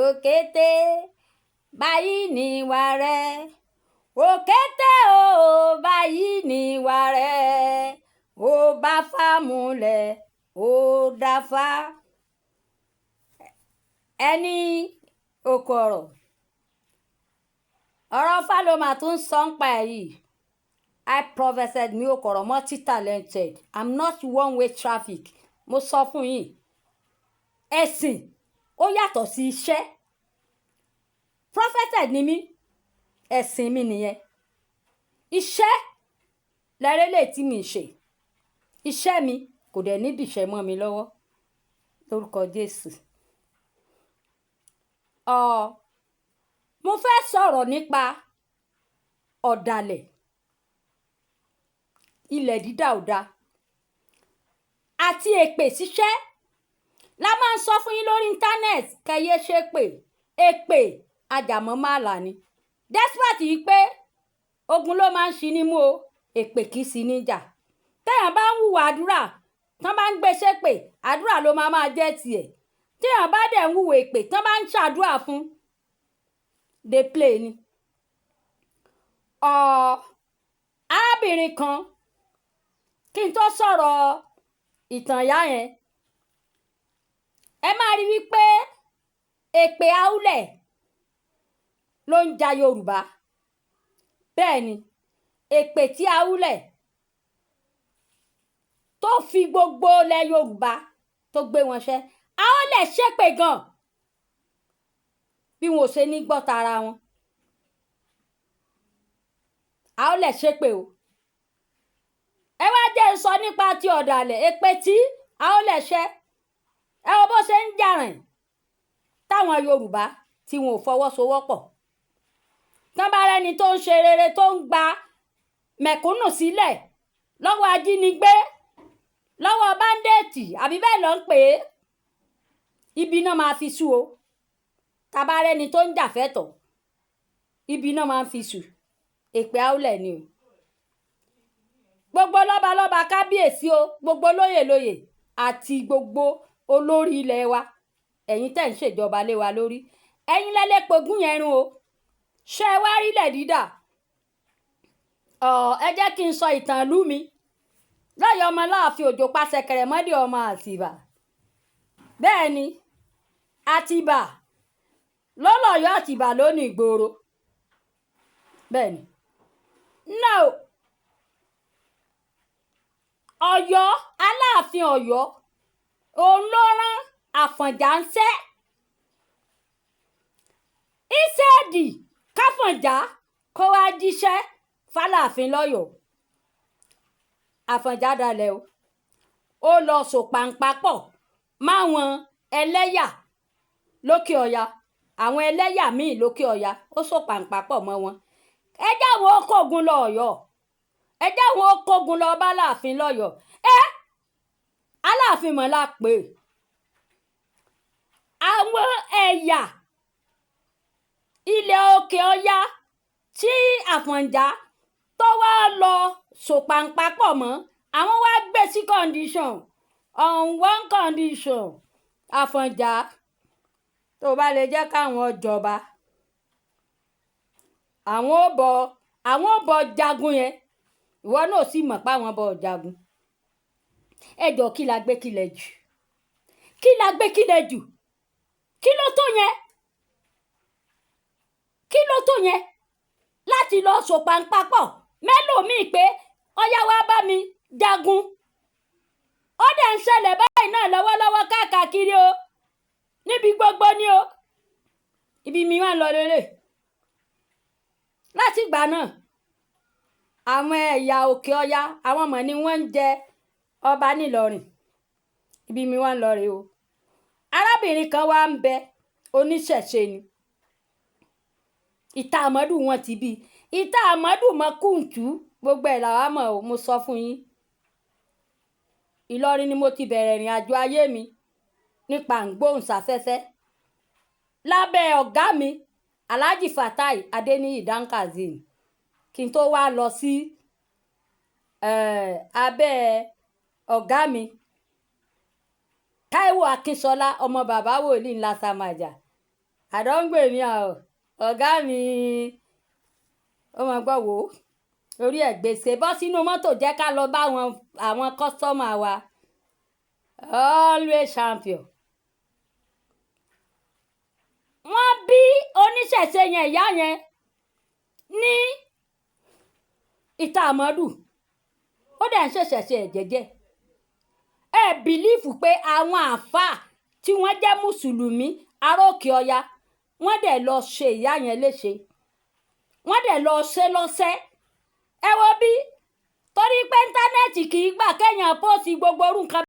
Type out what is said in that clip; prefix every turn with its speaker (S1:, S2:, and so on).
S1: òkété báyìí ní ìwà rẹ̀ òkété o báyìí ní ìwà rẹ̀ ó bá fá múlẹ̀ ó dáfá ẹni oko ọ̀rọ̀ fá ló mà tún sọ ń pa èyí. I prophesied mi ò kọ̀rọ̀ multi-talented. I'm not one-way traffic. Mo sọ fún yín. Ẹ̀sìn ó yàtọ̀ sí iṣẹ́. Propheted ni mí. Ẹ̀sìn mi nìyẹn. Iṣẹ́ lẹ́rẹ́lẹ̀ tí mi ṣe. Iṣẹ́ mi kò dẹ̀ ní dìṣẹ́ mọ́ mi lọ́wọ́. Lórúkọ Jésù. Mo fẹ́ sọ̀rọ̀ nípa ọ̀dàlẹ̀. Ilẹ̀ dídà ò dáa àti èpè ṣíṣẹ́ la máa ń sọ fún yín lórí íńtánẹ́ẹ̀tì kẹyẹ ṣe pé èpè ajàmọ́ máa là ní despite yìí pé ogun ló máa ń ṣi nímú o èpè kìí sí níjà téèyàn bá ń hùwà àdúrà tán bá ń gbé ṣépè àdúrà ló máa jẹ́ tiẹ̀ téèyàn bá dẹ̀ ń hùwà èpè tán bá ń ṣàdúrà fún dey play ni. Arábìnrin kan kí n tó sọ̀rọ̀ ìtàn ìyá yẹn ẹ máa rí wípé èpè Aúlẹ̀ ló ń ja Yorùbá bẹ́ẹ̀ ni èpè tí Aúlẹ̀ tó fi gbogbo ilẹ̀ Yorùbá tó gbé wọn ṣẹ́ Aúlẹ̀ ṣépè gan bí wọn ò ṣe ní gbọ́ tara wọn Aúlẹ̀ ṣépè o. Ẹ wá jẹ́ sọ nípa ti ọ̀dàlẹ̀ èpè tí Aúlẹ̀ ṣẹ́ ẹ wo bó ṣe ń jàrìn táwọn Yorùbá tí wọn ò fọwọ́sowọ́pọ̀ tán bá rẹni tó ń ṣe rere tó ń gba mẹ̀kúnnù sílẹ̀ lọ́wọ́ ajínigbé lọ́wọ́ báńdẹ̀tì àbí bẹ́ẹ̀ ló ń pè é ibi náà máa fi sú o tá bá rẹni tó ń jàfẹ́tọ̀ ibi náà máa fi sú èpè Aúlẹ̀ ni o. Gbogbo lọ́balọ́ba kábíyèsí o gbogbo lóyè àti gbogbo olórí ilẹ̀ wa ẹ̀yin tẹ́ ń ṣèjọba lé wa lórí ẹ̀yin lẹ́lẹ́pọ̀gún yẹn rún o ṣé ẹ wá rí ilẹ̀ dídà ẹ jẹ́ kí n sọ ìtàn ìlú mi lọ́yọ̀ ọmọ Láàfin Òjó Pàṣẹkẹrẹ mọ́dé ọmọ Àtìbà bẹ́ẹ̀ ni Àtìbà lọ́lọ́yọ̀ Àtìbà lónìí ìgboro bẹ́ẹ̀ ni no. Ọ̀yọ́ Aláàfin Ọ̀yọ́ òun ló rán Àfọ̀njá ń ṣẹ́ ìṣẹ́ẹ̀dì káfọ̀njá kó wá jíṣẹ́ f'Aláàfin lọ́yọ̀ọ́ Àfọ̀njá dalẹ̀ o ó lọ sòpàǹpà pọ̀ máwọn ẹlẹ́yà lókè ọya àwọn ẹlẹ́yà míì lókè ọya ó sòpàǹpà pọ̀ mọ́ wọn ẹ jáwọ́ kógun lọ Ọ̀yọ́ ẹ jáwọ́ kógun lọ bá Aláàfin lọ́yọ̀ọ́ Aláàfin mọ̀ la pè àwọn ẹ̀yà ilẹ̀ òkè ọya tí Àfọ̀njá tó wá lọ sòpàǹpà pọ̀ mọ́ àwọn wá gbé sí condition on one condition Àfọ̀njá tó bá lè jẹ́ káwọn jọba àwọn ò bọ jagun yẹn ìwọ náà sì mọ̀ pé àwọn bọ jagun ẹjọ́ kí la gbé kílẹ̀ jù kí la gbé kílẹ̀ jù kí ló tó yẹn láti lọ sòpàǹpà pọ̀ mẹ́lòmíì pé ọyá wa bá mi jagun ó dẹ̀ ń ṣẹlẹ̀ báyìí náà lọ́wọ́lọ́wọ́ káàkiri o níbi gbogbo ni o ibi mi wà lọ lélẹ̀ láti ìgbà náà àwọn ẹ̀yà òkè ọya àwọn ọmọ ni wọ́n ń jẹ ọba nílọrin ibi mi wà lọ rè o arábìnrin kan wá ń bẹ oníṣẹ̀ṣe ni ìta àmọ́dù wọn ti bí ìta àmọ́dù mọ́ kùntù gbogbo ẹ̀ làwa mọ̀ o mo sọ fún yín Ìlọrin ni mo ti bẹ̀rẹ̀ ìrìn àjò ayé mi nípa ìgbóhùnsáfẹ́fẹ́ lábẹ́ ọ̀gá mi Alhaji Fatai Adeniyi Dan Kazeem kí n tó wá lọ sí abẹ́ ọ̀gá mi Táíwò Akínsọlá ọmọ bàbá wòlíì ńlá Samaja àdọ́ngbè mi ọ̀gá mi ó mọ̀ gbọ́ wò ó orí ẹ̀ gbèsè bọ́ sínú mọ́tò jẹ́ ká lọ bá àwọn kọ́sítọ́mà wa always champion. wọ́n bí oníṣẹ̀ṣe yẹn ìyá yẹn ní ìta àmọ́dù ó dẹ̀ ń ṣẹ̀ṣẹ̀ṣe ẹ̀ jẹ́jẹ́ ẹ bìlífù pé àwọn àáfàá tí wọ́n jẹ́ mùsùlùmí aróòkè ọya wọ́n dẹ̀ lọ ṣe ìyá yẹn léṣe wọ́n dẹ̀ lọ ṣe lọ́sẹ̀ ẹ wo bí torí pé íńtánẹ́ẹ̀tì kì í gbà kéèyàn pósì gbogbo orú nǹkan